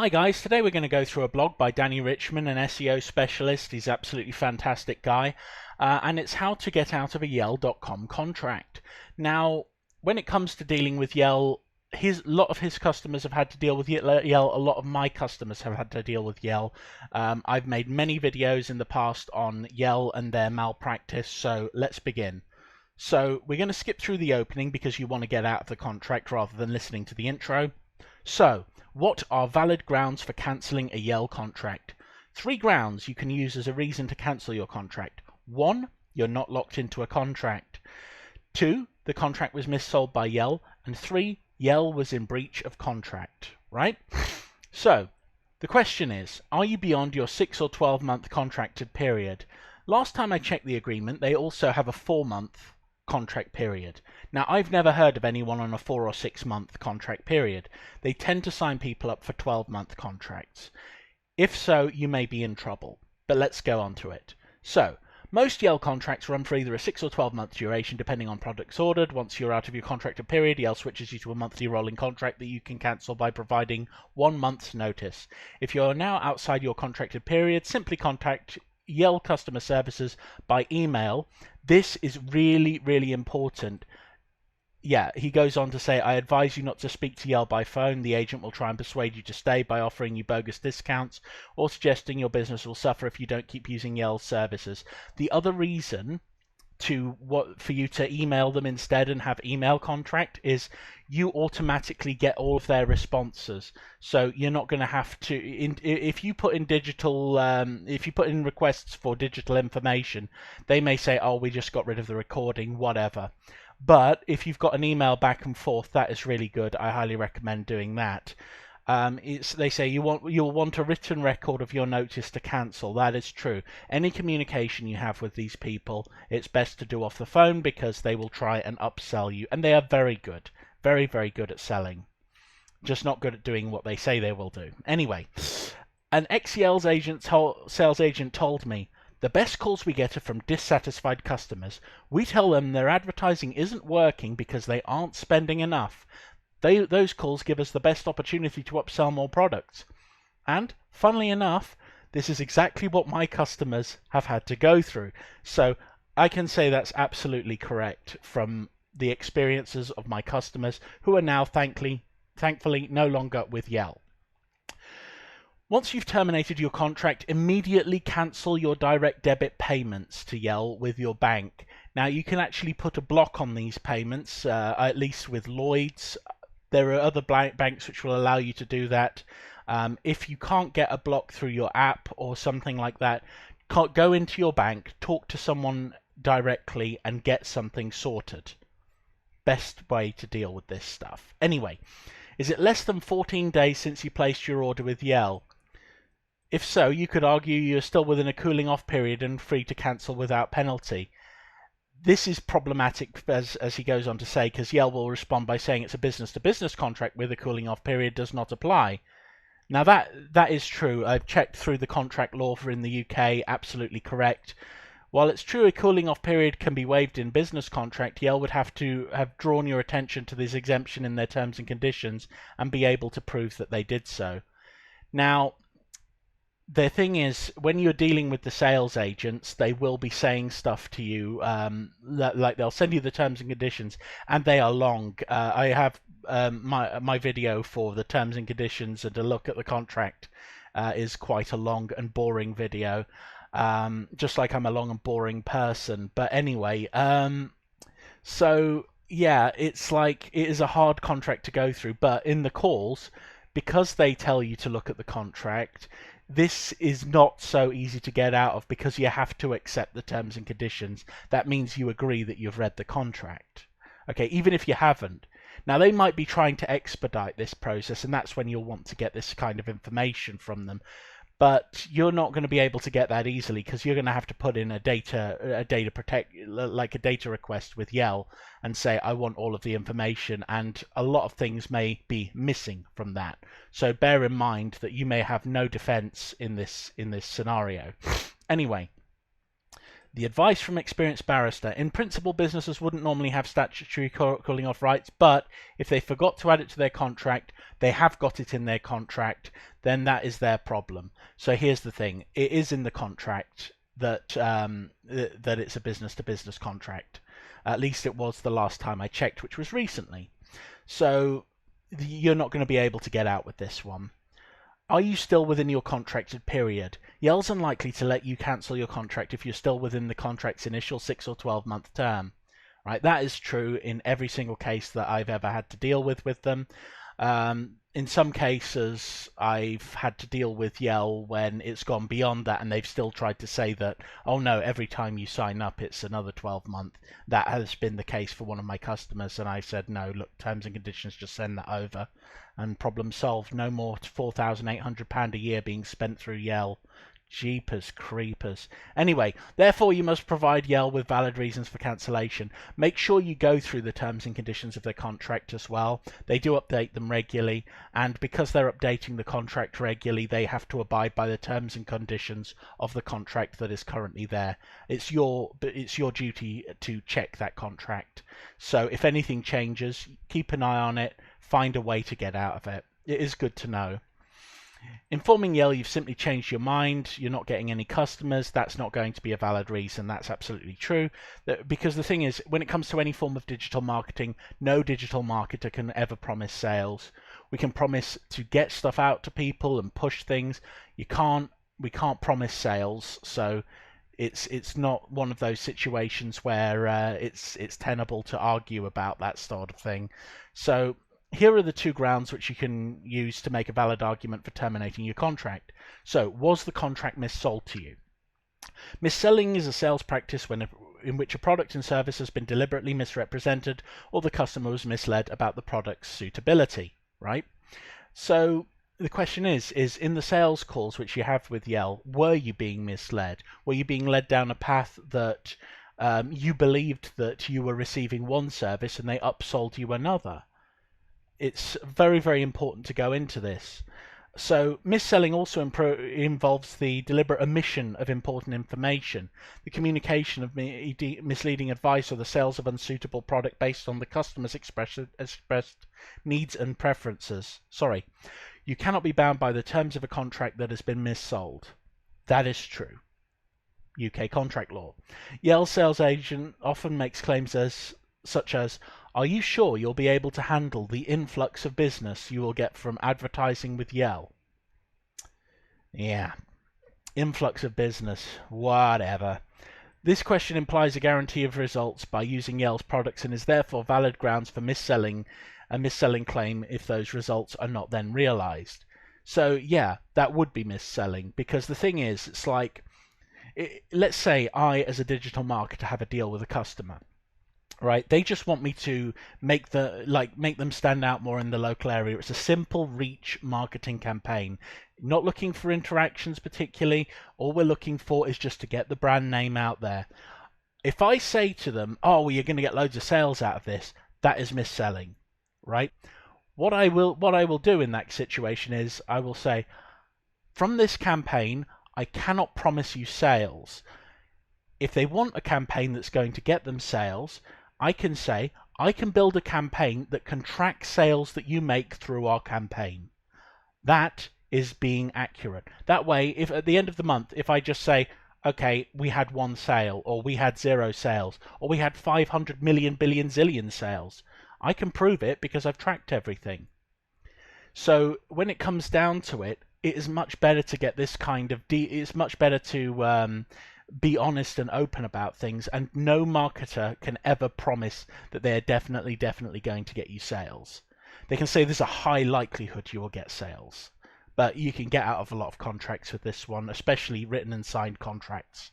Hi guys, today we're going to go through a blog by Danny Richmond, an SEO specialist. He's an absolutely fantastic guy, and it's how to get out of a Yell.com contract. Now, when it comes to dealing with Yell, a lot of his customers have had to deal with Yell. A lot of my customers have had to deal with Yell. I've made many videos in the past on Yell and their malpractice, so let's begin. So we're going to skip through the opening because you want to get out of the contract rather than listening to the intro. So, what are valid grounds for cancelling a Yell contract? 3 grounds you can use as a reason to cancel your contract. 1. You're not locked into a contract. 2. The contract was missold by Yell. And 3. Yell was in breach of contract. Right? So, the question is, are you beyond your 6 or 12-month contracted period? Last time I checked the agreement, they also have a 4-month contract period. Now, I've never heard of anyone on a 4 or 6 month contract period. They tend to sign people up for 12-month contracts. If so, you may be in trouble. But let's go on to it. So, most Yell contracts run for either a 6 or 12-month duration depending on products ordered. Once you're out of your contracted period, Yell switches you to a monthly rolling contract that you can cancel by providing 1 month's notice. If you're now outside your contracted period, simply contact Yell customer services by email. This is really, really important. Yeah, he goes on to say, I advise you not to speak to Yell by phone. The agent will try and persuade you to stay by offering you bogus discounts or suggesting your business will suffer if you don't keep using Yell's services. The other reason for you to email them instead and have email contract is you automatically get all of their responses, so you're not going to have to if you put in requests for digital information, they may say, oh, we just got rid of the recording, whatever. But if you've got an email back and forth, that is really good. I highly recommend doing that. They say you'll want a written record of your notice to cancel. That is true. Any communication you have with these people, it's best to do off the phone because they will try and upsell you, and they are very good, very, very good at selling. Just not good at doing what they say they will do. Anyway, an ex-Yell's sales agent told me, the best calls we get are from dissatisfied customers. We tell them their advertising isn't working because they aren't spending enough. Those calls give us the best opportunity to upsell more products. And, funnily enough, this is exactly what my customers have had to go through. So I can say that's absolutely correct from the experiences of my customers who are now thankfully no longer with Yell. Once you've terminated your contract, immediately cancel your direct debit payments to Yell with your bank. Now, you can actually put a block on these payments, at least with Lloyd's. There are other banks which will allow you to do that. If you can't get a block through your app or something like that, go into your bank, talk to someone directly and get something sorted. Best way to deal with this stuff. Anyway, is it less than 14 days since you placed your order with Yell? If so, you could argue you're still within a cooling off period and free to cancel without penalty. This is problematic, as he goes on to say, because Yell will respond by saying it's a business-to-business contract with a cooling-off period does not apply. Now that is true. I've checked through the contract law for in the UK, absolutely correct. While it's true a cooling-off period can be waived in business contract, Yell would have to have drawn your attention to this exemption in their terms and conditions and be able to prove that they did so. Now, the thing is, when you're dealing with the sales agents, they will be saying stuff to you, like they'll send you the terms and conditions, and they are long. I have my video for the terms and conditions and a look at the contract is quite a long and boring video, just like I'm a long and boring person. But anyway, so yeah, it's like it is a hard contract to go through, but in the calls, because they tell you to look at the contract, this is not so easy to get out of because you have to accept the terms and conditions. That means you agree that you've read the contract. Okay, even if you haven't. Now, they might be trying to expedite this process, and that's when you'll want to get this kind of information from them. But you're not going to be able to get that easily because you're going to have to put in a data request with Yell and say, I want all of the information, and a lot of things may be missing from that. So bear in mind that you may have no defense in this scenario. Anyway, The advice from experienced barrister. In principle, businesses wouldn't normally have statutory cooling off rights, but if they forgot to add it to their contract, they have got it in their contract, then that is their problem. So here's the thing. It is in the contract that that it's a business-to-business contract. At least it was the last time I checked, which was recently. So you're not going to be able to get out with this one. Are you still within your contracted period? Yell's unlikely to let you cancel your contract if you're still within the contract's initial 6 or 12-month term. Right, that is true in every single case that I've ever had to deal with them. In some cases, I've had to deal with Yell when it's gone beyond that, and they've still tried to say that, oh no, every time you sign up, it's another 12-month. That has been the case for one of my customers, and I said, no, look, terms and conditions, just send that over, and problem solved. No more £4,800 a year being spent through Yell. Jeepers creepers. Anyway, therefore you must provide Yell with valid reasons for cancellation. Make sure you go through the terms and conditions of their contract as well. They do update them regularly, and because they're updating the contract regularly, they have to abide by the terms and conditions of the contract that is currently there. It's your duty to check that contract. So if anything changes, keep an eye on it, find a way to get out of it. It is good to know. Informing Yell you've simply changed your mind, you're not getting any customers, that's not going to be a valid reason. That's absolutely true. Because the thing is, when it comes to any form of digital marketing, no digital marketer can ever promise sales. We can promise to get stuff out to people and push things. We can't promise sales, so it's not one of those situations where it's tenable to argue about that sort of thing. So here are the two grounds which you can use to make a valid argument for terminating your contract. So, was the contract missold to you? Misselling is a sales practice in which a product and service has been deliberately misrepresented or the customer was misled about the product's suitability, right? So the question is in the sales calls which you have with Yell, were you being misled? Were you being led down a path that you believed that you were receiving one service and they upsold you another? It's very, very important to go into this. So mis-selling also involves the deliberate omission of important information, the communication of misleading advice, or the sales of unsuitable product based on the customer's expressed needs and preferences. Sorry, you cannot be bound by the terms of a contract that has been missold. That is true. UK contract law. Yell sales agent often makes claims such as, are you sure you'll be able to handle the influx of business you will get from advertising with Yell? Yeah, influx of business, whatever. This question implies a guarantee of results by using Yell's products and is therefore valid grounds for mis-selling a mis-selling claim if those results are not then realized. So yeah, that would be mis-selling, because the thing is, it's like, let's say I, as a digital marketer, have a deal with a customer. Right, they just want me to make them stand out more in the local area. It's a simple reach marketing campaign. Not looking for interactions particularly. All we're looking for is just to get the brand name out there. If I say to them, "Oh, well, you're going to get loads of sales out of this," that is mis-selling, right? What I will do in that situation is I will say, from this campaign, I cannot promise you sales. If they want a campaign that's going to get them sales, I can say, I can build a campaign that can track sales that you make through our campaign. That is being accurate. That way, if at the end of the month, if I just say, okay, we had 1 sale, or we had 0 sales, or we had 500 million billion zillion sales, I can prove it because I've tracked everything. So when it comes down to it, it is much better to get this kind of it's much better to be honest and open about things, and no marketer can ever promise that they're definitely going to get you sales. They can say there's a high likelihood you will get sales, but you can get out of a lot of contracts with this one, especially written and signed contracts.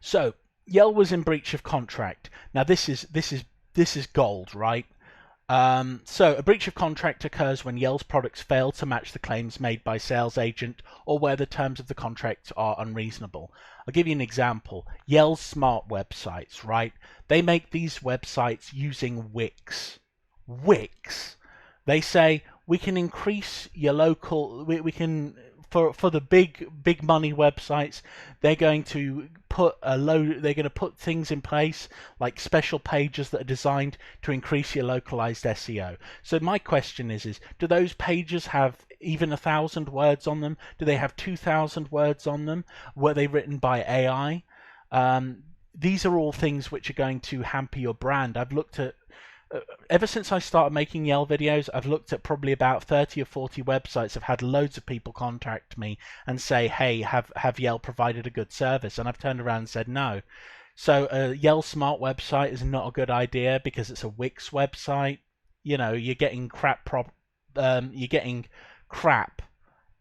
So Yell was in breach of contract. Now this is gold, right? So a breach of contract occurs when Yell's products fail to match the claims made by sales agent or where the terms of the contract are unreasonable. I'll give you an example. Yell's smart websites, right? They make these websites using Wix. Wix. They say we can increase your local, we can for the big money websites, they're going to put they're going to put things in place like special pages that are designed to increase your localized SEO. So my question is do those pages have even 1,000 words on them? Do they have 2,000 words on them? Were they written by AI? These are all things which are going to hamper your brand. I've looked at ever since I started making Yell videos, I've looked at probably about 30 or 40 websites. I've had loads of people contact me and say, hey, have Yell provided a good service? And I've turned around and said no. So a Yell Smart website is not a good idea because it's a Wix website. You know, you're getting crap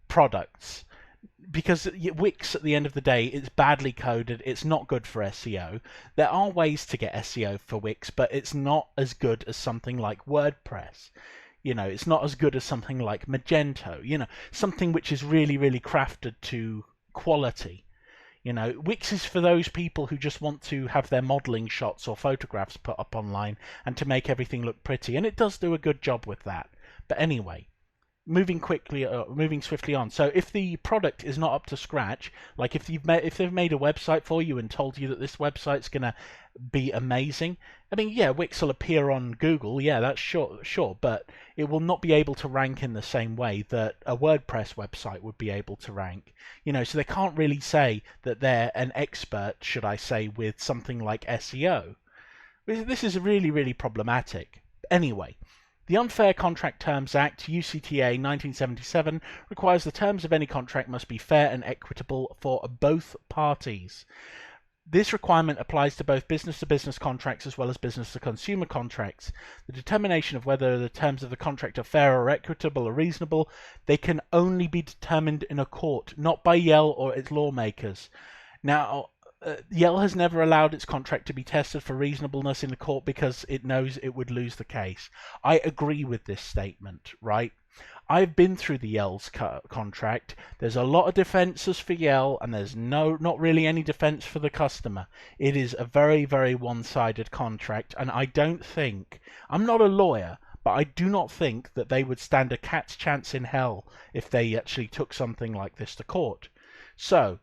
products. Because Wix, at the end of the day, it's badly coded. It's not good for SEO. There are ways to get SEO for Wix, but it's not as good as something like WordPress. You know, it's not as good as something like Magento. You know, something which is really, really crafted to quality. You know, Wix is for those people who just want to have their modeling shots or photographs put up online and to make everything look pretty. And it does do a good job with that. But anyway, moving swiftly on. So if the product is not up to scratch, like if they've made a website for you and told you that this website's gonna be amazing, I mean, yeah, Wix will appear on Google, yeah, that's sure, but it will not be able to rank in the same way that a WordPress website would be able to rank. You know, so they can't really say that they're an expert, should I say, with something like SEO. This is really, really problematic. Anyway, the Unfair Contract Terms Act, UCTA 1977, requires the terms of any contract must be fair and equitable for both parties. This requirement applies to both business-to-business contracts as well as business-to-consumer contracts. The determination of whether the terms of the contract are fair or equitable or reasonable, they can only be determined in a court, not by Yell or its lawmakers. Now, Yell has never allowed its contract to be tested for reasonableness in the court because it knows it would lose the case. I agree with this statement, right? I've been through the Yell's contract. There's a lot of defenses for Yell, and there's not really any defense for the customer. It is a very, very one-sided contract, and I don't think, I'm not a lawyer, but I do not think that they would stand a cat's chance in hell if they actually took something like this to court. So,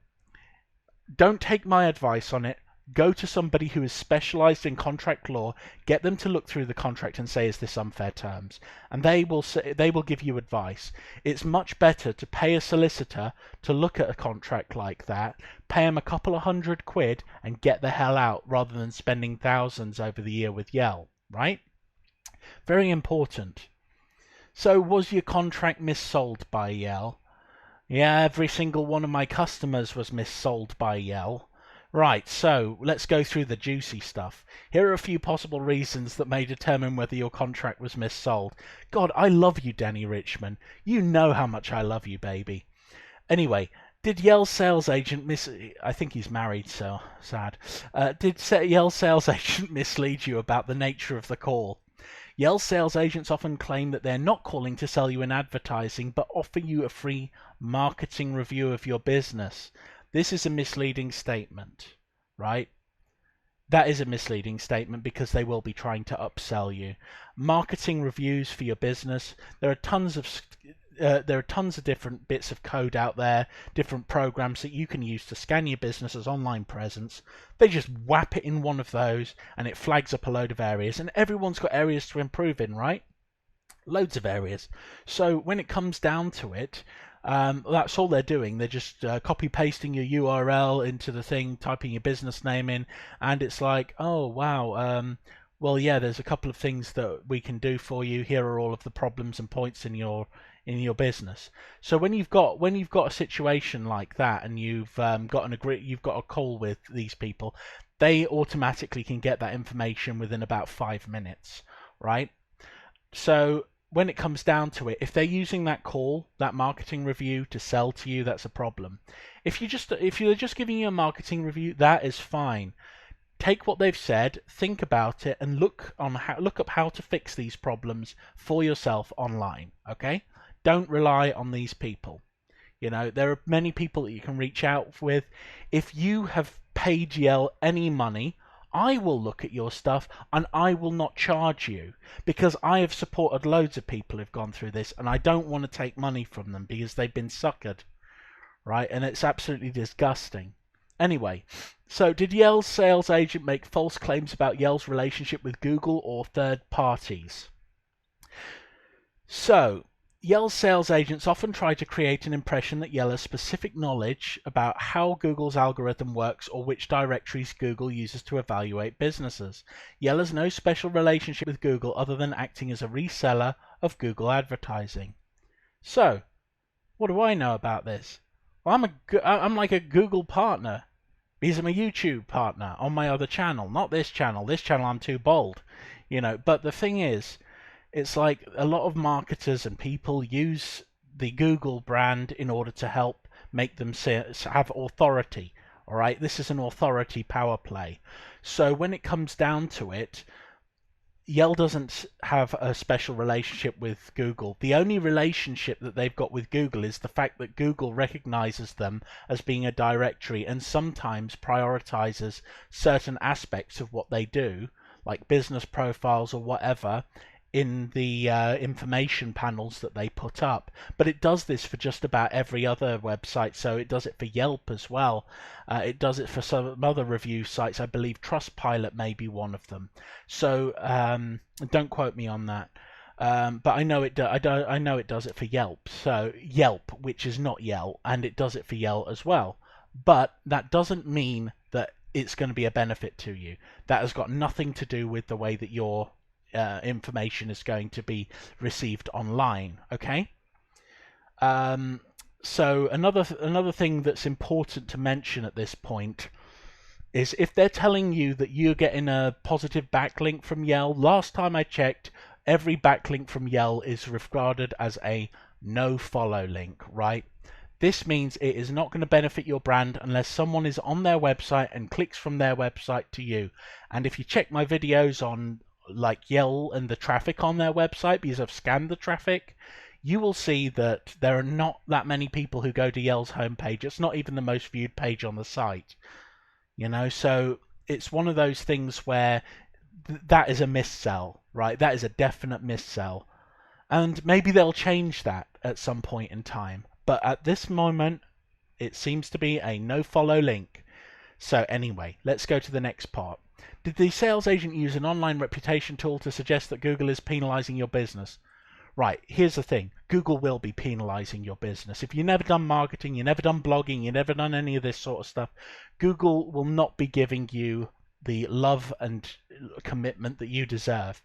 don't take my advice on it. Go to somebody who is specialized in contract law, get them to look through the contract and say, is this unfair terms? And they will give you advice. It's much better to pay a solicitor to look at a contract like that, pay them a couple of £100 and get the hell out rather than spending thousands over the year with Yell, right? Very important. So was your contract missold by Yell? Yeah, every single one of my customers was missold by Yell. Right, so let's go through the juicy stuff. Here are a few possible reasons that may determine whether your contract was missold. God, I love you, Danny Richmond. You know how much I love you, baby. Anyway, did Yell's sales agent I think he's married, so sad. Did Yell's sales agent mislead you about the nature of the call? Yell sales agents often claim that they're not calling to sell you an advertising, but offer you a free marketing review of your business. This is a misleading statement, right? That is a misleading statement because they will be trying to upsell you. Marketing reviews for your business. There are tons of different bits of code out there, different programs that you can use to scan your business's online presence. They just whap it in one of those and it flags up a load of areas, and everyone's got areas to improve in, right? Loads of areas. So when it comes down to it, that's all they're doing. They're just copy pasting your URL into the thing, typing your business name in, and it's like, oh wow, well yeah, there's a couple of things that we can do for you. Here are all of the problems and points in your business. So when you've got a situation like that and you've got a call with these people, they automatically can get that information within about 5 minutes, right? So when it comes down to it, if they're using that call, that marketing review to sell to you, that's a problem. If you're just giving you a marketing review, that is fine. Take what they've said, think about it, and look up how to fix these problems for yourself online. Okay? Don't rely on these people. You know, there are many people that you can reach out with. If you have paid Yell any money, I will look at your stuff and I will not charge you, because I have supported loads of people who've gone through this and I don't want to take money from them because they've been suckered. right? And it's absolutely disgusting. Anyway, so did Yell's sales agent make false claims about Yell's relationship with Google or third parties? So, Yell's sales agents often try to create an impression that Yell has specific knowledge about how Google's algorithm works or which directories Google uses to evaluate businesses. Yell has no special relationship with Google other than acting as a reseller of Google advertising. So, what do I know about this? Well, I'm like a Google partner. He's my YouTube partner on my other channel, not this channel. This channel I'm too bold, But the thing is, it's like a lot of marketers and people use the Google brand in order to help make them have authority. All right, this is an authority power play. So when it comes down to it, Yell doesn't have a special relationship with Google. The only relationship that they've got with Google is the fact that Google recognizes them as being a directory and sometimes prioritizes certain aspects of what they do, like business profiles or whatever, in the information panels that they put up. But it does this for just about every other website, so it does it for Yelp as well. It does it for some other review sites. I believe Trustpilot may be one of them. So don't quote me on that. But I know it. I know it does it for Yelp. So Yelp, which is not Yelp, and it does it for Yelp as well. But that doesn't mean that it's going to be a benefit to you. That has got nothing to do with the way that your information is going to be received online. Okay. So another thing that's important to mention at this point is if they're telling you that you're getting a positive backlink from Yell. Last time I checked, every backlink from Yell is regarded as a no follow link, right? This means it is not going to benefit your brand unless someone is on their website and clicks from their website to you. And if you check my videos on like Yell and the traffic on their website, because I've scanned the traffic, you will see that there are not that many people who go to Yell's homepage. It's not even the most viewed page on the site, so it's one of those things where that is a missell, right? That is a definite missell, and maybe they'll change that at some point in time, but at this moment it seems to be a no follow link. So anyway, let's go to the next part. Did the sales agent use an online reputation tool to suggest that Google is penalizing your business? Right, here's the thing. Google will be penalizing your business. If you've never done marketing, you've never done blogging, you've never done any of this sort of stuff, Google will not be giving you the love and commitment that you deserve.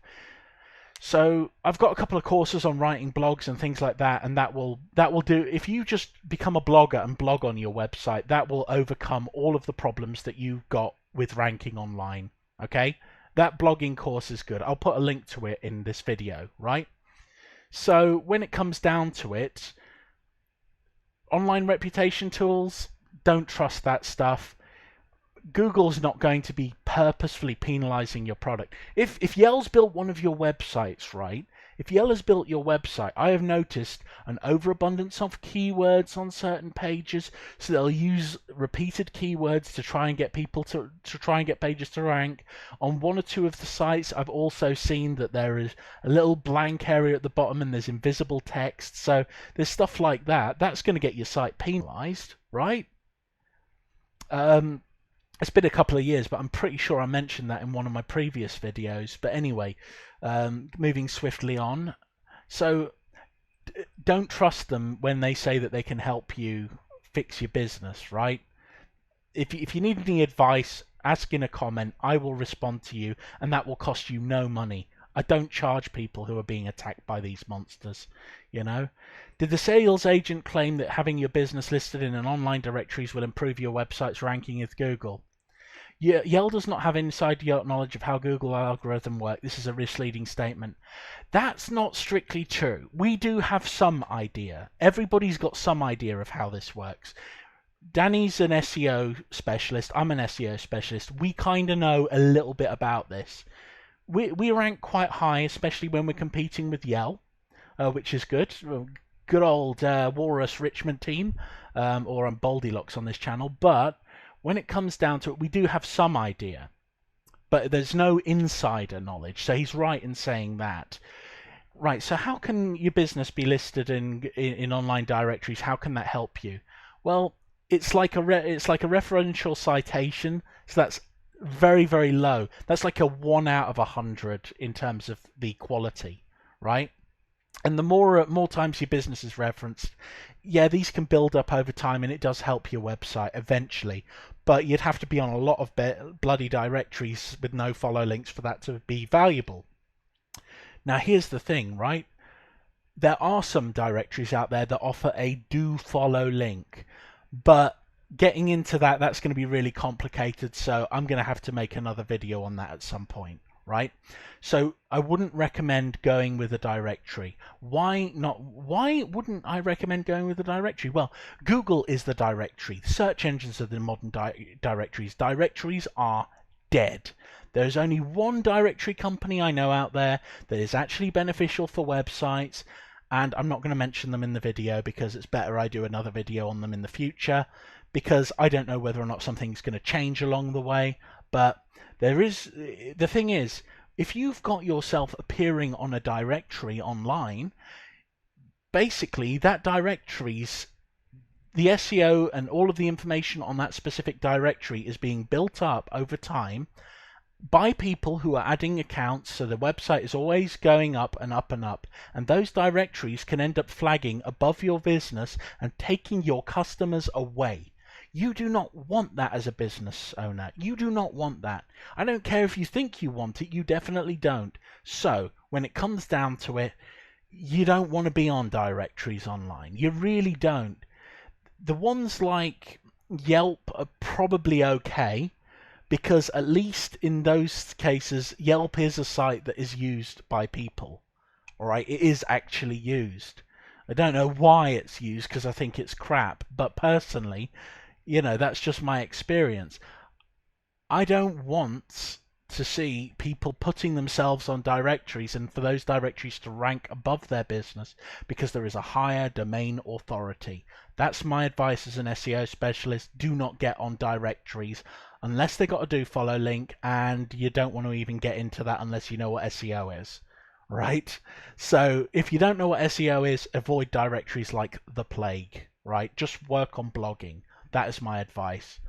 So I've got a couple of courses on writing blogs and things like that, and that will do. If you just become a blogger and blog on your website, that will overcome all of the problems that you've got with ranking online. Okay, that blogging course is good. I'll put a link to it in this video, right? So when it comes down to it, online reputation tools, don't trust that stuff. Google's not going to be purposefully penalizing your product. If Yell's built one of your websites, right? If Yell has built your website, I have noticed an overabundance of keywords on certain pages, so they'll use repeated keywords to try and get people to try and get pages to rank. On one or two of the sites, I've also seen that there is a little blank area at the bottom and there's invisible text. So there's stuff like that. That's going to get your site penalized, right? It's been a couple of years, but I'm pretty sure I mentioned that in one of my previous videos. But anyway, moving swiftly on. So don't trust them when they say that they can help you fix your business, right? If you need any advice, ask in a comment. I will respond to you, and that will cost you no money. I don't charge people who are being attacked by these monsters, Did the sales agent claim that having your business listed in an online directories will improve your website's ranking with Google? Yell does not have inside knowledge of how Google algorithm work. This is a misleading statement. That's not strictly true. We do have some idea. Everybody's got some idea of how this works. Danny's an SEO specialist. I'm an SEO specialist. We kind of know a little bit about this. We rank quite high, especially when we're competing with Yell, which is good. Good old Walrus Richmond team, or I'm Boldilocks on this channel. But when it comes down to it, we do have some idea, but there's no insider knowledge. So he's right in saying that. Right, so how can your business be listed in online directories? How can that help you? Well, it's like a referential citation, so that's very, very low. That's like a 1 out of 100 in terms of the quality, right? And the more times your business is referenced, yeah, these can build up over time, and it does help your website eventually. But you'd have to be on a lot of bloody directories with no follow links for that to be valuable. Now, here's the thing, right? There are some directories out there that offer a do follow link, but getting into that's going to be really complicated, so I'm going to have to make another video on that at some point, right? So I wouldn't recommend going with a directory. Why not? Why wouldn't I recommend going with a directory? Well, Google is the directory. Search engines are the modern directories. Directories are dead. There's only one directory company I know out there that is actually beneficial for websites, and I'm not going to mention them in the video because it's better I do another video on them in the future, because I don't know whether or not something's going to change along the way. But the thing is, if you've got yourself appearing on a directory online, basically that directory's the SEO and all of the information on that specific directory is being built up over time by people who are adding accounts, so the website is always going up and up and up, and those directories can end up flagging above your business and taking your customers away. You do not want that as a business owner. You do not want that. I don't care if you think you want it, you definitely don't. So, when it comes down to it, you don't want to be on directories online. You really don't. The ones like Yelp are probably okay, because at least in those cases, Yelp is a site that is used by people. All right, it is actually used. I don't know why it's used, because I think it's crap, but personally, that's just my experience. I don't want to see people putting themselves on directories and for those directories to rank above their business because there is a higher domain authority. That's my advice as an SEO specialist. Do not get on directories unless they got a do follow link, and you don't want to even get into that unless you know what SEO is, right? So if you don't know what SEO is, avoid directories like the plague, right? Just work on blogging. That is my advice.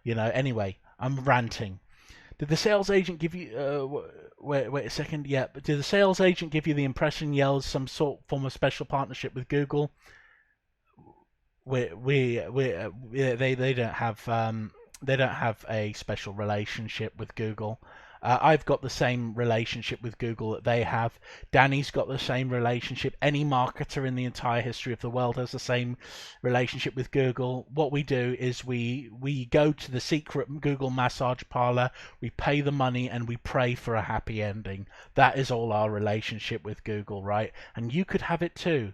Anyway, I'm ranting. Did the sales agent give you? Wait a second. Yeah, but did the sales agent give you the impression Yell's some form of special partnership with Google? They don't have they don't have a special relationship with Google. I've got the same relationship with Google that they have. Danny's got the same relationship. Any marketer in the entire history of the world has the same relationship with Google. What we do is we go to the secret Google massage parlor, we pay the money, and we pray for a happy ending. That is all our relationship with Google, right? And you could have it too.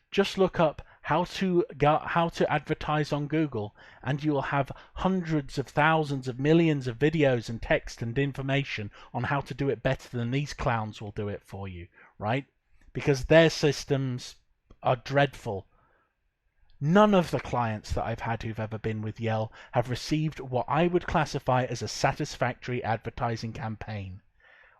Just look up how to advertise on Google, and you will have hundreds of thousands of millions of videos and text and information on how to do it better than these clowns will do it for you, right? Because their systems are dreadful. None of the clients that I've had who've ever been with Yell have received what I would classify as a satisfactory advertising campaign.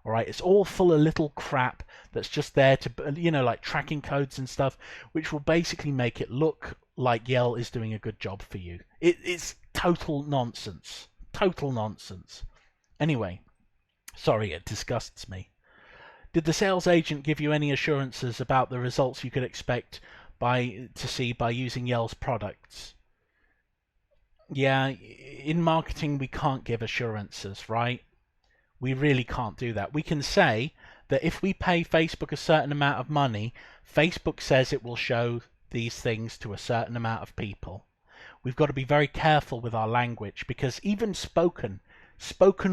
All right, it's all full of little crap that's just there to, like tracking codes and stuff, which will basically make it look like Yell is doing a good job for you. It's total nonsense. Total nonsense. Anyway, sorry, it disgusts me. Did the sales agent give you any assurances about the results you could expect to see by using Yell's products? Yeah, in marketing we can't give assurances, right? We really can't do that. We can say that if we pay Facebook a certain amount of money, Facebook says it will show these things to a certain amount of people. We've got to be very careful with our language, because even spoken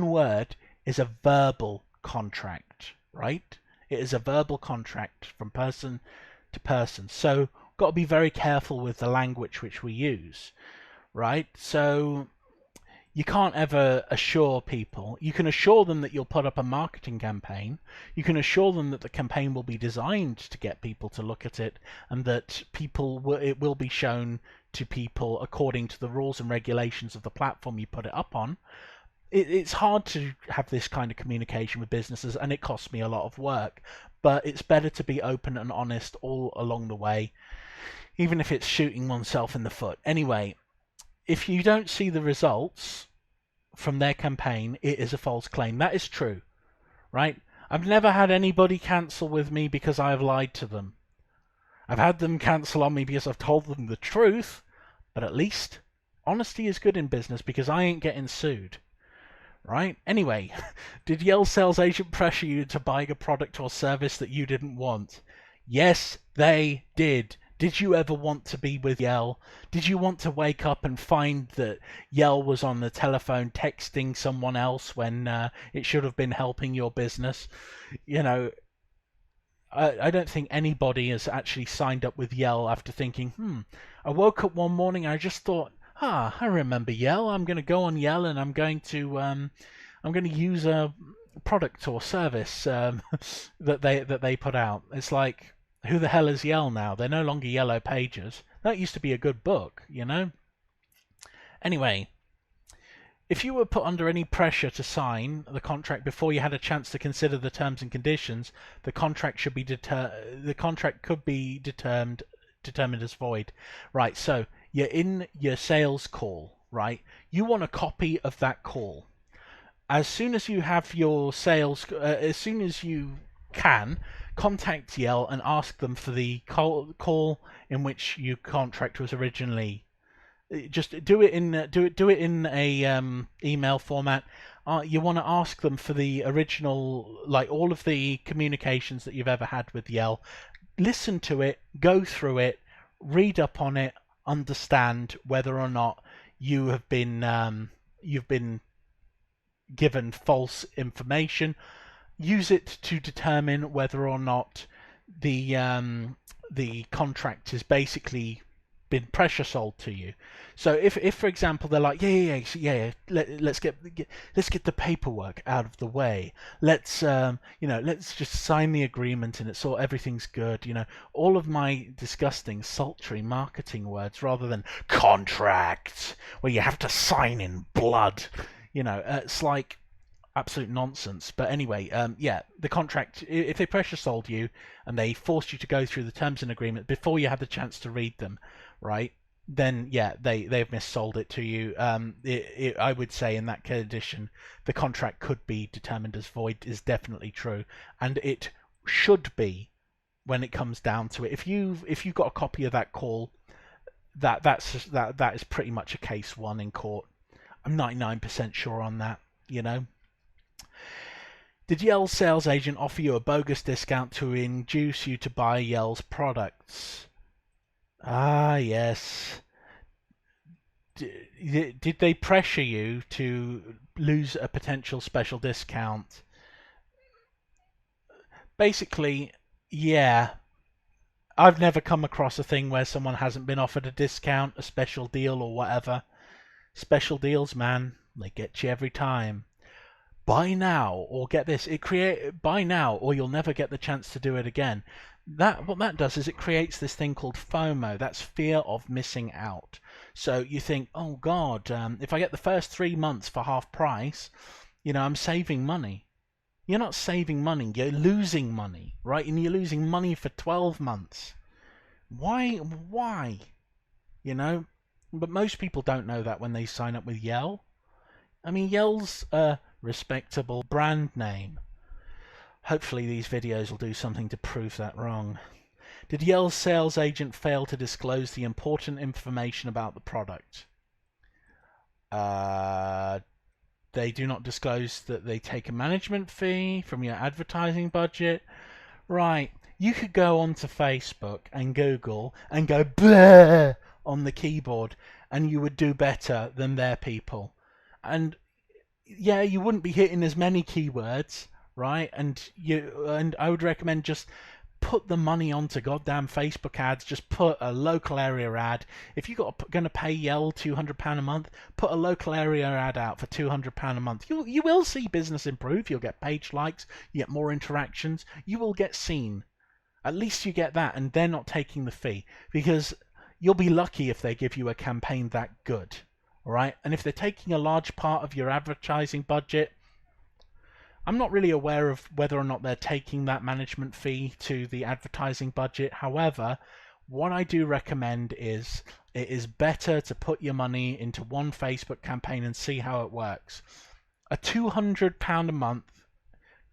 word is a verbal contract, right? It is a verbal contract from person to person. So, got to be very careful with the language which we use, right? So, you can't ever assure people. You can assure them that you'll put up a marketing campaign. You can assure them that the campaign will be designed to get people to look at it, and that it will be shown to people according to the rules and regulations of the platform you put it up on. It's hard to have this kind of communication with businesses, and it costs me a lot of work. But it's better to be open and honest all along the way, even if it's shooting oneself in the foot. Anyway, if you don't see the results from their campaign, it is a false claim. That is true, right? I've never had anybody cancel with me because I've lied to them. I've had them cancel on me because I've told them the truth, but at least honesty is good in business because I ain't getting sued. Right? Anyway, did Yell's sales agent pressure you to buy a product or service that you didn't want? Yes, they did. Did you ever want to be with Yell? Did you want to wake up and find that Yell was on the telephone texting someone else when it should have been helping your business? You know, I don't think anybody has actually signed up with Yell after thinking, I woke up one morning and I just thought, I remember Yell. I'm going to go on Yell and I'm going to use a product or service that they put out. It's like, who the hell is Yell now? They're no longer Yellow Pages. That used to be a good book, you know? Anyway, if you were put under any pressure to sign the contract before you had a chance to consider the terms and conditions, the contract could be determined as void. Right, so you're in your sales call, right? You want a copy of that call. As soon as you have your as soon as you can, contact Yell and ask them for the call in which your contract was originally. Just do it in a email format. You want to ask them for the original, like all of the communications that you've ever had with Yell. Listen to it, go through it, read up on it, understand whether or not you've been given false information. Use it to determine whether or not the contract is basically been pressure sold to you. So if for example they're like, let's get the paperwork out of the way. Let's let's just sign the agreement and it's all everything's good. All of my disgusting, sultry marketing words rather than contract where you have to sign in blood. It's like absolute nonsense. But anyway, the contract, if they pressure sold you and they forced you to go through the terms and agreement before you had the chance to read them, right, then they've missold it to you. I would say in that condition the contract could be determined as void is definitely true, and it should be when it comes down to it. If you've got a copy of that call, that is pretty much a case won in court. I'm 99% sure on that. Did Yell's sales agent offer you a bogus discount to induce you to buy Yell's products? Ah, yes. Did they pressure you to lose a potential special discount? Basically, yeah. I've never come across a thing where someone hasn't been offered a discount, a special deal, or whatever. Special deals, man, they get you every time. Buy now, or get this. Buy now, or you'll never get the chance to do it again. What that does is it creates this thing called FOMO. That's fear of missing out. So you think, oh God, if I get the first 3 months for half price, I'm saving money. You're not saving money. You're losing money, right? And you're losing money for 12 months. Why? But most people don't know that when they sign up with Yell. I mean, Yell's a respectable brand name. Hopefully these videos will do something to prove that wrong. Did Yell's sales agent fail to disclose the important information about the product? They do not disclose that they take a management fee from your advertising budget. Right. You could go onto Facebook and Google and go bleh on the keyboard and you would do better than their people. And yeah, you wouldn't be hitting as many keywords, right? And I would recommend just put the money onto goddamn Facebook ads. Just put a local area ad. If you're going to pay Yell £200 a month, put a local area ad out for £200 a month. You will see business improve. You'll get page likes. You get more interactions. You will get seen. At least you get that, and they're not taking the fee, because you'll be lucky if they give you a campaign that good. All right? And if they're taking a large part of your advertising budget, I'm not really aware of whether or not they're taking that management fee to the advertising budget. However, what I do recommend is It is better to put your money into one Facebook campaign and see how it works. A £200 a month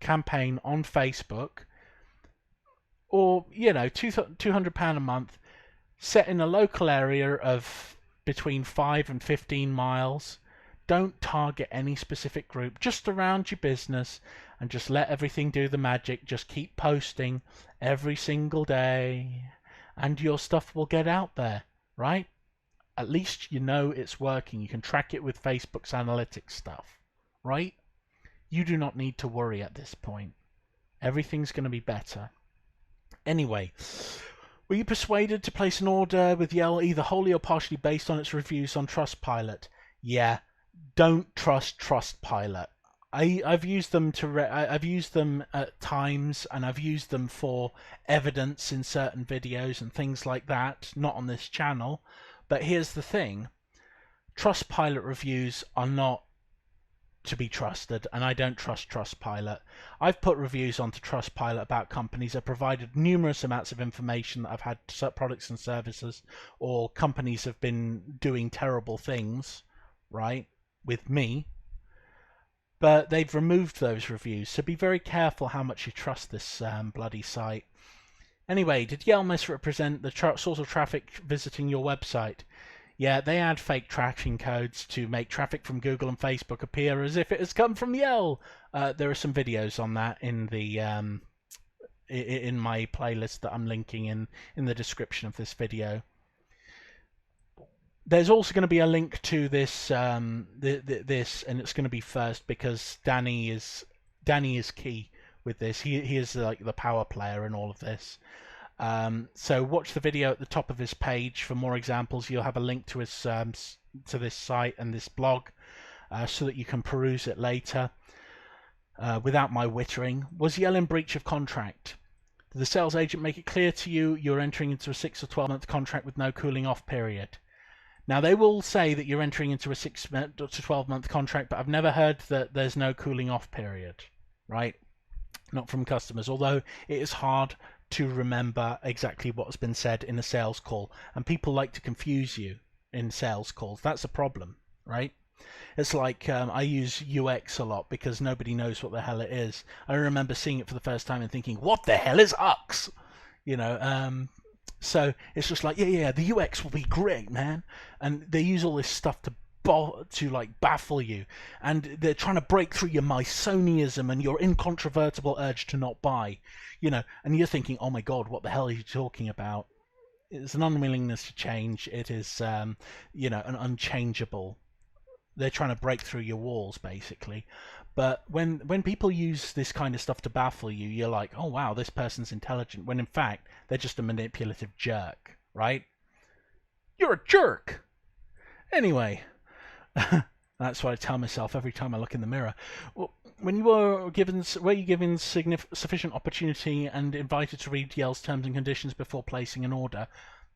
campaign on Facebook, or £200 a month, set in a local area of between 5 and 15 miles. Don't target any specific group, just around your business, and just let everything do the magic. Just keep posting every single day and your stuff will get out there, right? At least you know it's working. You can track it with Facebook's analytics stuff, right? You do not need to worry at this point. Everything's going to be better. Anyway, were you persuaded to place an order with Yell either wholly or partially based on its reviews on Trustpilot? Yeah, don't trust Trustpilot. I've used them I've used them at times, and I've used them for evidence in certain videos and things like that. Not on this channel, but here's the thing: Trustpilot reviews are not to be trusted, and I don't trust Trustpilot. I've put reviews onto Trustpilot about companies that provided numerous amounts of information that I've had products and services, or companies have been doing terrible things, right, with me. But they've removed those reviews, so be very careful how much you trust this bloody site. Anyway, did Yell misrepresent the source of traffic visiting your website? Yeah, they add fake tracking codes to make traffic from Google and Facebook appear as if it has come from Yell. There are some videos on that in the in my playlist that I'm linking in the description of this video. There's also going to be a link to this this, and it's going to be first because Danny is key with this. He is like the power player in all of this. So watch the video at the top of his page for more examples. You'll have a link to his to this site and this blog, so that you can peruse it later without my wittering. Was Yell in breach of contract? Did the sales agent make it clear to you you're entering into a 6 or 12-month contract with no cooling off period? Now, they will say that you're entering into a 6 to 12-month contract, but I've never heard that there's no cooling off period, right? Not from customers, although it is hard to remember exactly what's been said in a sales call, and people like to confuse you in sales calls. That's a problem, right? It's like I use UX a lot because nobody knows what the hell it is. I remember seeing it for the first time and thinking, what the hell is UX? So it's just like, yeah, the UX will be great, man. And they use all this stuff to like baffle you, and they're trying to break through your Mysonianism and your incontrovertible urge to not buy, and you're thinking, oh my god, what the hell are you talking about? It's an unwillingness to change. It is an unchangeable. They're trying to break through your walls, basically. But when people use this kind of stuff to baffle you, you're like, oh wow, this person's intelligent, when in fact they're just a manipulative jerk, right? You're a jerk! Anyway, that's what I tell myself every time I look in the mirror. Well, were you given sufficient opportunity and invited to read Yell's terms and conditions before placing an order?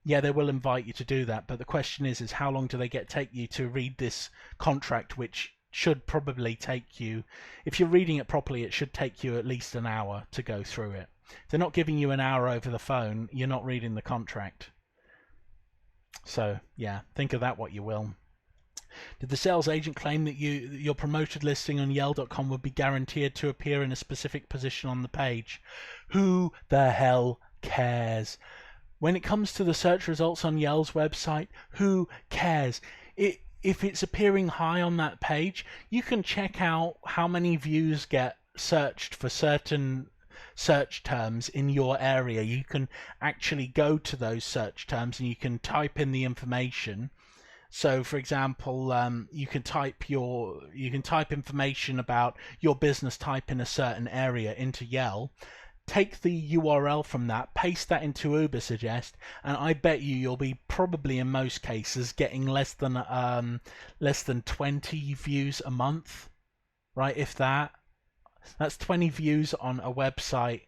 Yeah, they will invite you to do that, but the question is how long do they take you to read this contract, which should probably take you, if you're reading it properly, it should take you at least an hour to go through it. If they're not giving you an hour over the phone, you're not reading the contract. So, yeah, think of that what you will. Did the sales agent claim that your promoted listing on Yell.com would be guaranteed to appear in a specific position on the page? Who the hell cares? When it comes to the search results on Yell's website, who cares? If it's appearing high on that page, you can check out how many views get searched for certain search terms in your area. You can actually go to those search terms and you can type in the information. So, for example, you can type information about your business type in a certain area into Yell. Take the URL from that, paste that into Ubersuggest, and I bet you'll be probably in most cases getting less than 20 views a month, right? If that. That's 20 views on a website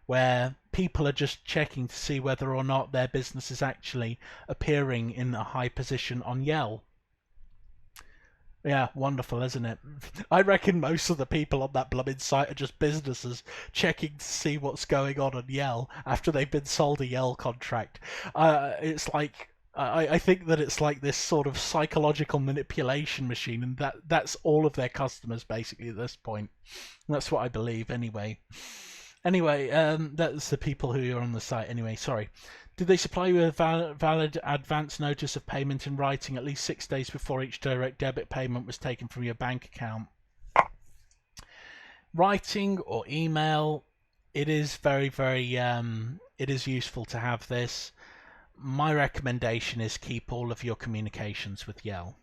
where people are just checking to see whether or not their business is actually appearing in a high position on Yell. Yeah, wonderful, isn't it? I reckon most of the people on that blooming site are just businesses checking to see what's going on Yell after they've been sold a Yell contract. It's like I think that it's like this sort of psychological manipulation machine, and that's all of their customers basically at this point. That's what I believe anyway. Anyway, that's the people who are on the site anyway. Sorry. Did they supply you a valid advance notice of payment in writing at least 6 days before each direct debit payment was taken from your bank account? Writing or email, it is very, very, it is useful to have this. My recommendation is keep all of your communications with Yell.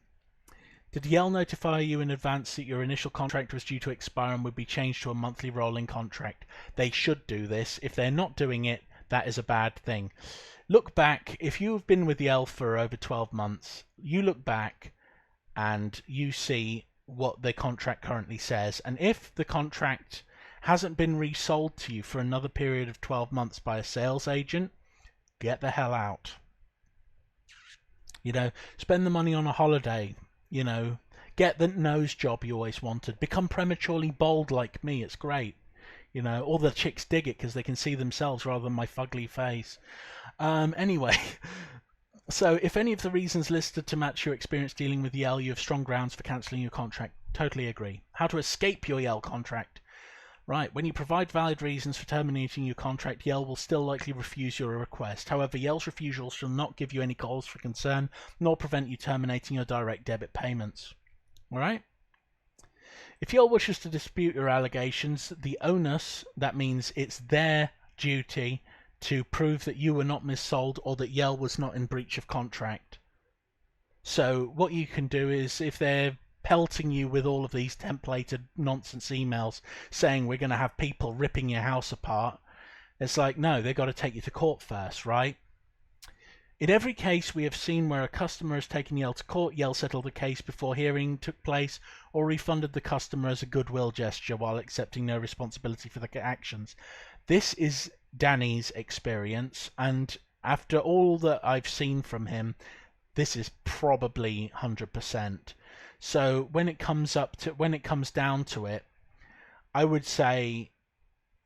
Did Yell notify you in advance that your initial contract was due to expire and would be changed to a monthly rolling contract? They should do this. If they're not doing it, that is a bad thing. Look back. If you've been with Yell for over 12 months, you look back and you see what the contract currently says. And if the contract hasn't been resold to you for another period of 12 months by a sales agent, get the hell out. Spend the money on a holiday. Get the nose job you always wanted. Become prematurely bald like me. It's great. All the chicks dig it because they can see themselves rather than my fugly face. Anyway, so if any of the reasons listed to match your experience dealing with Yell, you have strong grounds for cancelling your contract. Totally agree. How to escape your Yell contract. Right, when you provide valid reasons for terminating your contract, Yell will still likely refuse your request. However, Yell's refusal shall not give you any cause for concern, nor prevent you terminating your direct debit payments. Alright? If Yell wishes to dispute your allegations, the onus, that means it's their duty to prove that you were not missold or that Yell was not in breach of contract. So what you can do is, if they're pelting you with all of these templated nonsense emails saying we're going to have people ripping your house apart, it's like, no, they've got to take you to court first, right? In every case we have seen where a customer has taken Yell to court, Yell settled the case before hearing took place or refunded the customer as a goodwill gesture while accepting no responsibility for the actions. This is Danny's experience, and after all that I've seen from him, this is probably 100%. So when it comes down to it, I would say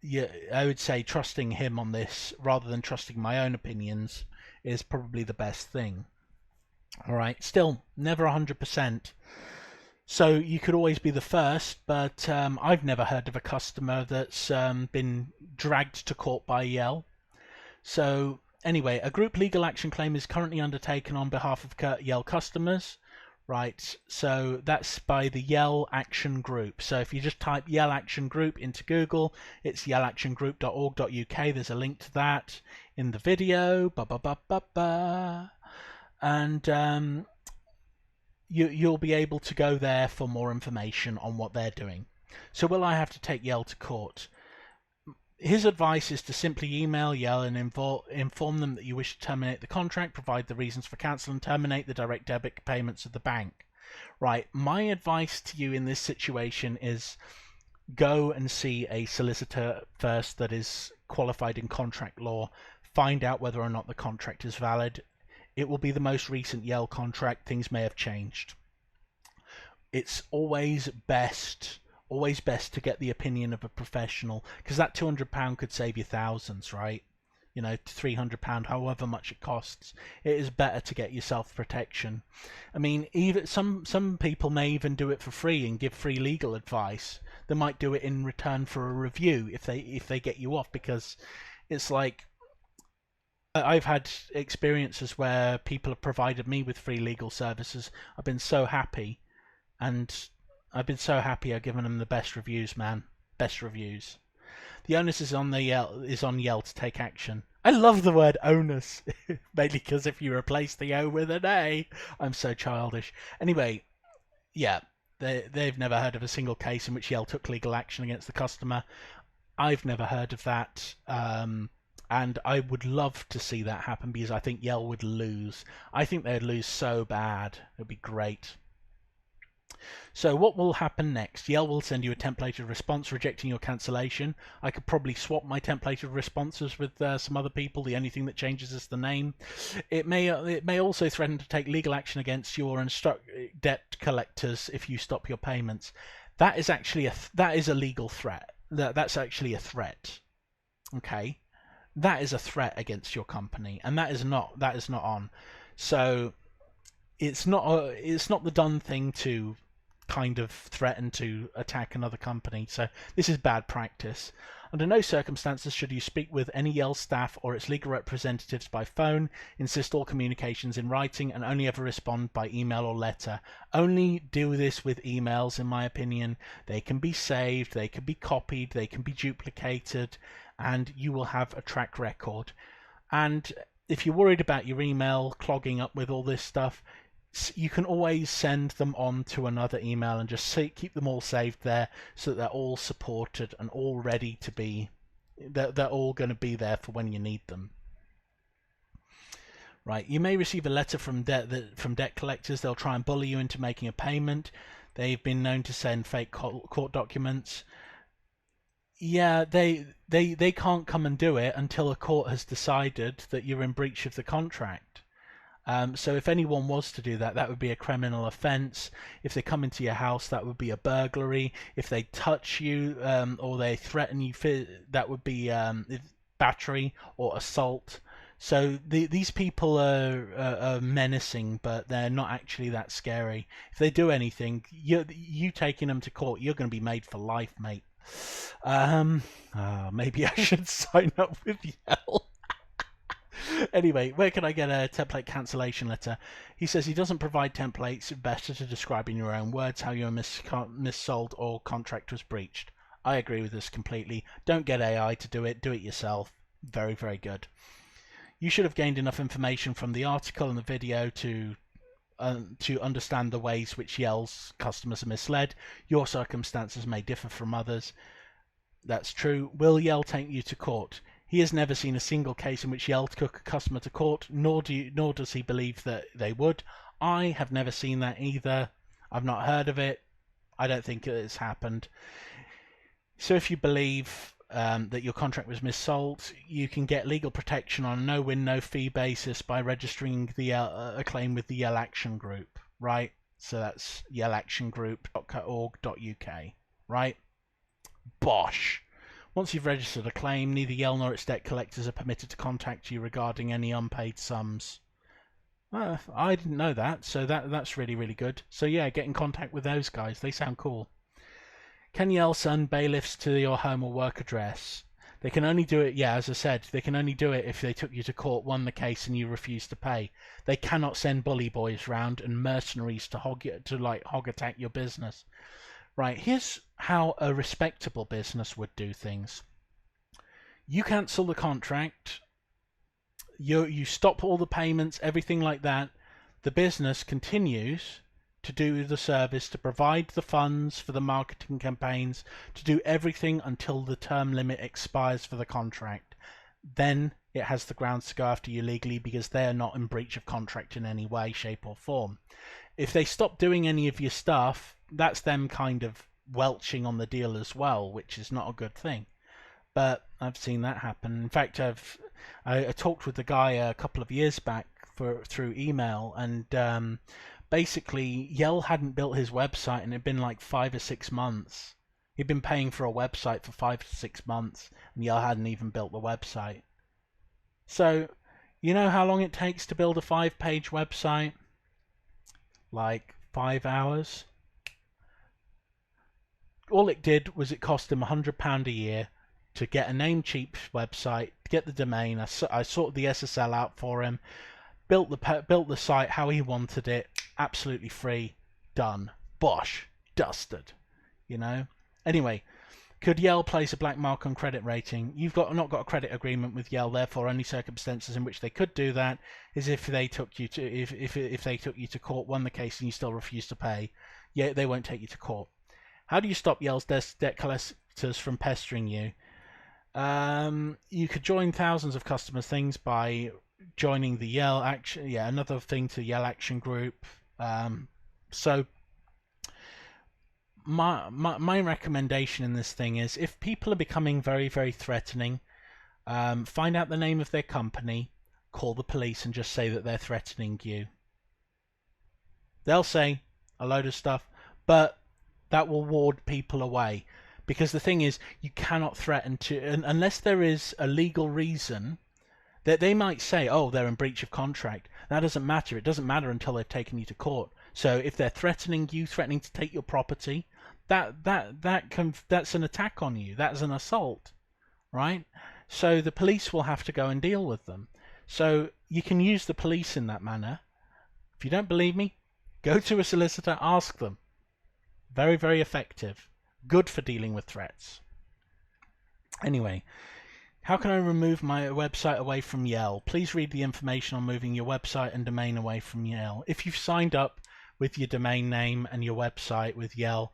trusting him on this rather than trusting my own opinions is probably the best thing. All right, still never 100%. So you could always be the first, but I've never heard of a customer that's been dragged to court by Yell. So anyway, a group legal action claim is currently undertaken on behalf of Yell customers. Right, so that's by the Yell Action Group. So if you just type Yell Action Group into Google, it's yellactiongroup.org.uk. There's a link to that in the video. And you'll be able to go there for more information on what they're doing. So will I have to take Yell to court? His advice is to simply email Yell and inform them that you wish to terminate the contract, provide the reasons for cancel, and terminate the direct debit payments of the bank. Right, my advice to you in this situation is go and see a solicitor first that is qualified in contract law. Find out whether or not the contract is valid. It will be the most recent Yell contract. Things may have changed. It's always best to get the opinion of a professional, because that £200 could save you thousands, right? £300, however much it costs. It is better to get yourself protection. I mean, even some people may even do it for free and give free legal advice. They might do it in return for a review if they get you off, because it's like, I've had experiences where people have provided me with free legal services. I've been so happy, and I've given them the best reviews, man. Best reviews. The onus is on Yell to take action. I love the word onus, mainly because if you replace the O with an A, I'm so childish. Anyway, yeah, they've never heard of a single case in which Yell took legal action against the customer. I've never heard of that, and I would love to see that happen because I think Yell would lose. I think they'd lose so bad. It would be great. So what will happen next? Yell will send you a templated response rejecting your cancellation. I could probably swap my templated responses with some other people. The only thing that changes is the name. It may also threaten to take legal action against you or instruct debt collectors if you stop your payments. That is actually a legal threat. That's actually a threat. Okay, that is a threat against your company, and that is not on. So it's not the done thing to kind of threaten to attack another company. So this is bad practice. Under no circumstances should you speak with any Yell staff or its legal representatives by phone. Insist all communications in writing and only ever respond by email or letter. Only do this with emails, in my opinion. They can be saved, they can be copied, they can be duplicated, and you will have a track record. And if you're worried about your email clogging up with all this stuff, you can always send them on to another email and just keep them all saved there so that they're all supported and all ready to be, they're all going to be there for when you need them. Right, you may receive a letter from debt collectors. They'll try and bully you into making a payment. They've been known to send fake court documents. Yeah, they can't come and do it until a court has decided that you're in breach of the contract. So if anyone was to do that, that would be a criminal offence. If they come into your house, that would be a burglary. If they touch you or they threaten you, that would be battery or assault. So these people are menacing, but they're not actually that scary. If they do anything, you taking them to court, you're going to be made for life, mate. Maybe I should sign up with Yell. Anyway, where can I get a template cancellation letter? He says he doesn't provide templates. Better to describe in your own words how your missold or contract was breached. I agree with this completely. Don't get AI to do it. Do it yourself. Very, very good. You should have gained enough information from the article and the video to understand the ways which Yell's customers are misled. Your circumstances may differ from others. That's true. Will Yell take you to court? He has never seen a single case in which Yell took a customer to court, nor does he believe that they would. I have never seen that either. I've not heard of it. I don't think it has happened. So if you believe that your contract was missold, you can get legal protection on a no-win, no-fee basis by registering a claim with the Yell Action Group, right? So that's yellactiongroup.org.uk, right? Bosh! Once you've registered a claim, neither Yell nor its debt collectors are permitted to contact you regarding any unpaid sums. I didn't know that, so that's really, really good. So yeah, get in contact with those guys. They sound cool. Can Yell send bailiffs to your home or work address? They can only do it, yeah, as I said, they can only do it if they took you to court, won the case, and you refused to pay. They cannot send bully boys round and mercenaries to hog attack your business. Right, here's how a respectable business would do things. You cancel the contract, you stop all the payments, everything like that. The business continues to do the service, to provide the funds for the marketing campaigns, to do everything until the term limit expires for the contract. Then it has the grounds to go after you legally because they are not in breach of contract in any way, shape or form. If they stop doing any of your stuff, that's them kind of welching on the deal as well, which is not a good thing. But I've seen that happen. In fact, I talked with the guy a couple of years back through email, and basically Yell hadn't built his website, and it'd been like 5 or 6 months. He'd been paying for a website for 5 to 6 months, and Yell hadn't even built the website. So, you know how long it takes to build a 5-page website? Like 5 hours. All it did was it cost him £100 a year to get a Namecheap website, get the domain. I sorted the SSL out for him, built the site how he wanted it, absolutely free, done, bosh, dusted, you know. Anyway, could Yell place a black mark on credit rating? You've not got a credit agreement with Yell, therefore only circumstances in which they could do that is if they took you to if they took you to court, won the case, and you still refuse to pay. Yeah, they won't take you to court. How do you stop Yell's debt collectors from pestering you? You could join thousands of customers things by joining the Yell Action. Yeah, another thing to Yell Action Group. So my recommendation in this thing is, if people are becoming very, very threatening, find out the name of their company, call the police, and just say that they're threatening you. They'll say a load of stuff, but that will ward people away, because the thing is, you cannot threaten to, unless there is a legal reason. That they might say, oh, they're in breach of contract. That doesn't matter. It doesn't matter until they've taken you to court. So if they're threatening you, threatening to take your property, that's an attack on you. That's an assault, right? So the police will have to go and deal with them. So you can use the police in that manner. If you don't believe me, go to a solicitor, ask them. Very, very effective. Good for dealing with threats. Anyway, how can I remove my website away from Yell? Please read the information on moving your website and domain away from Yell. If you've signed up with your domain name and your website with Yell,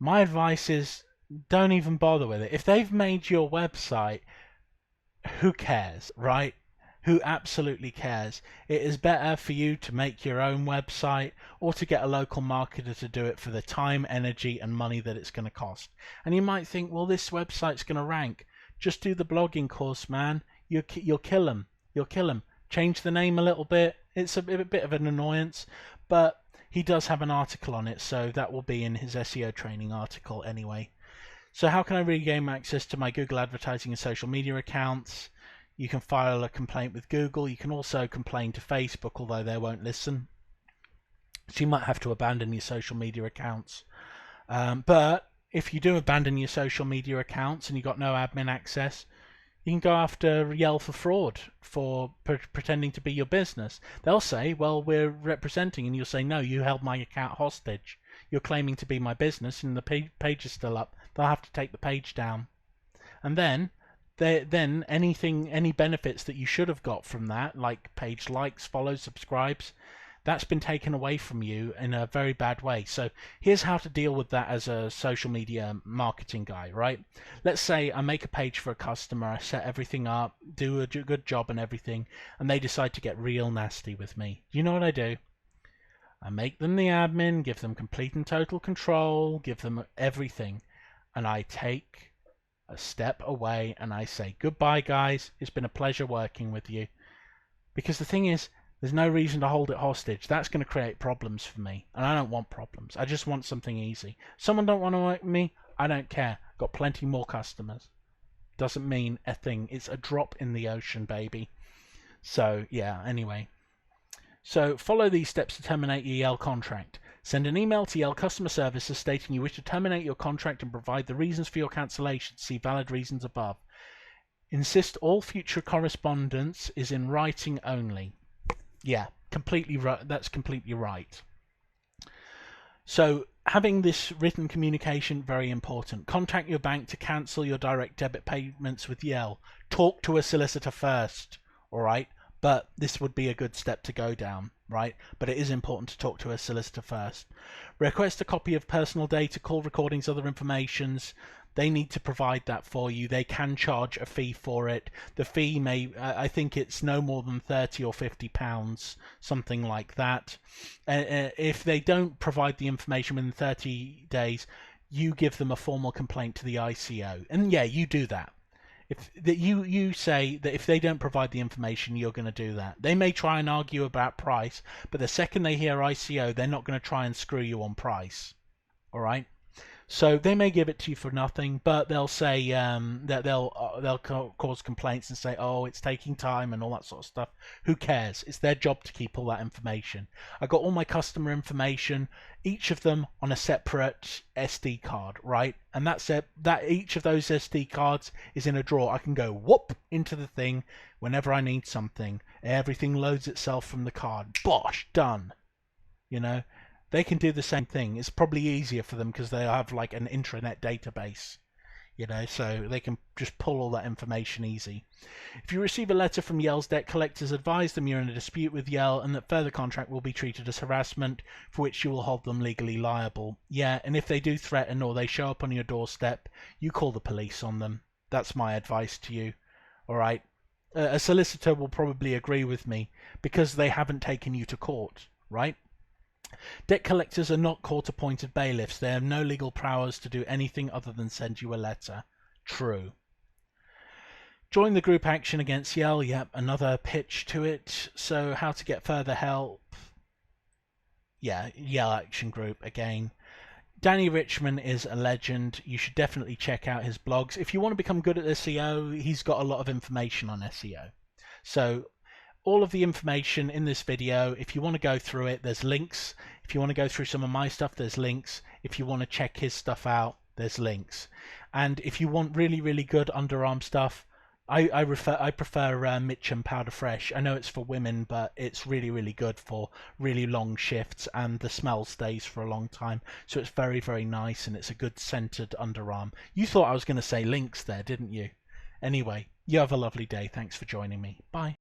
my advice is don't even bother with it. If they've made your website, who cares, right? Who absolutely cares? It is better for you to make your own website or to get a local marketer to do it for the time, energy, and money that it's going to cost. And you might think, well, this website's going to rank. Just do the blogging course, man. You'll kill them. You'll kill them. Change the name a little bit. It's a bit of an annoyance, but he does have an article on it, so that will be in his SEO training article anyway. So how can I regain access to my Google advertising and social media accounts? You can file a complaint with Google. You can also complain to Facebook, although they won't listen. So you might have to abandon your social media accounts. But if you do abandon your social media accounts and you've got no admin access, you can go after Yell for fraud, for pretending to be your business. They'll say, well, we're representing, and you'll say, no, you held my account hostage. You're claiming to be my business, and the page is still up. They'll have to take the page down. And then any benefits that you should have got from that, like page likes, follows, subscribes, that's been taken away from you in a very bad way. So here's how to deal with that as a social media marketing guy, right? Let's say I make a page for a customer, I set everything up, do a good job and everything, and they decide to get real nasty with me. You know what I do? I make them the admin, give them complete and total control, give them everything, and I take a step away and I say, goodbye guys, it's been a pleasure working with you. Because the thing is, there's no reason to hold it hostage. That's going to create problems for me, and I don't want problems. I just want something easy. Someone don't want to work with me, I don't care. Got plenty more customers. Doesn't mean a thing. It's a drop in the ocean, baby. So yeah, anyway. So follow these steps to terminate your Yell contract. Send an email to Yell customer services stating you wish to terminate your contract and provide the reasons for your cancellation. See valid reasons above. Insist all future correspondence is in writing only. Yeah, completely right. That's completely right. So having this written communication, very important. Contact your bank to cancel your direct debit payments with Yell. Talk to a solicitor first, all right? But this would be a good step to go down, right? But it is important to talk to a solicitor first. Request a copy of personal data, call recordings, other informations. They need to provide that for you. They can charge a fee for it. The fee may, I think it's no more than £30 or £50, something like that. If they don't provide the information within 30 days, you give them a formal complaint to the ICO. And yeah, you do that. You say that if they don't provide the information, you're going to do that. They may try and argue about price, but the second they hear ICO, they're not going to try and screw you on price. All right? So they may give it to you for nothing, but they'll say that they'll cause complaints and say, oh, it's taking time and all that sort of stuff. Who cares? It's their job to keep all that information. I got all my customer information, each of them on a separate SD card, right? And that's it. That each of those SD cards is in a drawer. I can go whoop into the thing whenever I need something. Everything loads itself from the card. Bosh, done. You know. They can do the same thing. It's probably easier for them because they have like an intranet database, you know, so they can just pull all that information easy. If you receive a letter from Yell's debt collectors, advise them you're in a dispute with Yell and that further contract will be treated as harassment, for which you will hold them legally liable. Yeah, and if they do threaten or they show up on your doorstep, you call the police on them. That's my advice to you. All right. A solicitor will probably agree with me because they haven't taken you to court, right? Debt collectors are not court-appointed bailiffs. They have no legal powers to do anything other than send you a letter. True. Join the group action against Yell. Yep, another pitch to it. So how to get further help? Yeah, Yell Action Group again. Danny Richman is a legend. You should definitely check out his blogs. If you want to become good at SEO, he's got a lot of information on SEO. So all of the information in this video. If you want to go through it, there's links. If you want to go through some of my stuff, there's links. If you want to check his stuff out, there's links. And if you want really, really good underarm stuff, I prefer Mitchum Powder Fresh. I know it's for women, but it's really, really good for really long shifts, and the smell stays for a long time. So it's very, very nice, and it's a good scented underarm. You thought I was going to say links there, didn't you? Anyway, you have a lovely day. Thanks for joining me. Bye.